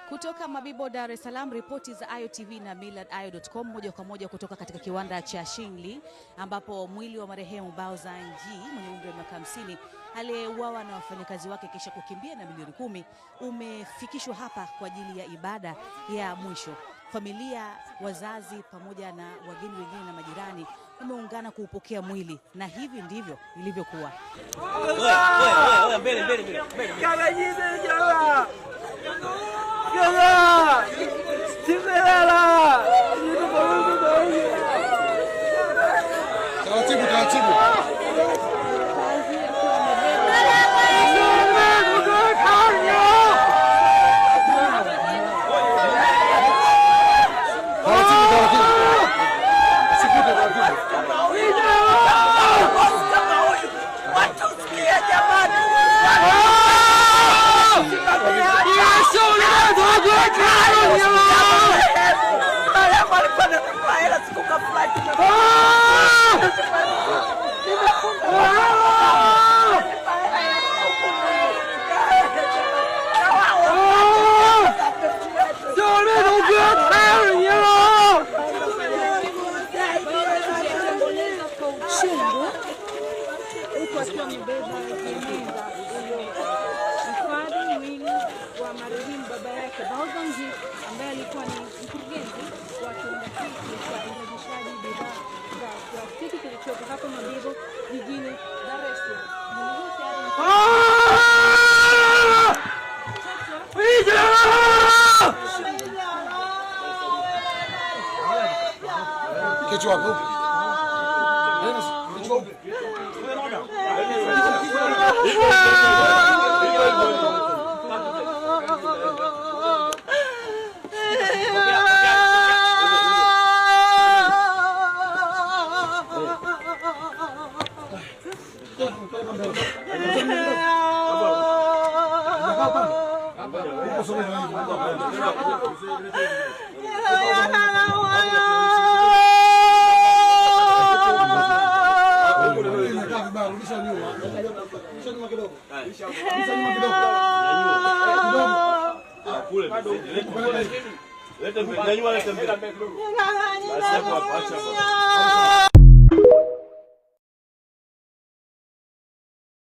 Kutoka Mabibo, Dar es Salaam, ripoti za IOTV na millardayo.com moja kwa moja kutoka katika kiwanda cha Shingli ambapo mwili wa marehemu Bao Zanji mwenye umri wa miaka 50 aliyeuawa na wafanyakazi wake kisha kukimbia na milioni 10 umefikishwa hapa kwa ajili ya ibada ya mwisho. Familia, wazazi pamoja na wageni wengine na majirani wameungana kuupokea mwili na hivi ndivyo ilivyokuwa. wa marehemu baba yake Bao Zanji ambaye alikuwa ni mkurugenzi wa kiwanda hiki cha urejeshaji bidhaa za plastiki kilichopo hapa Mabibo jijini Dar es Salaam. Kichwa hapo. Lete mbele.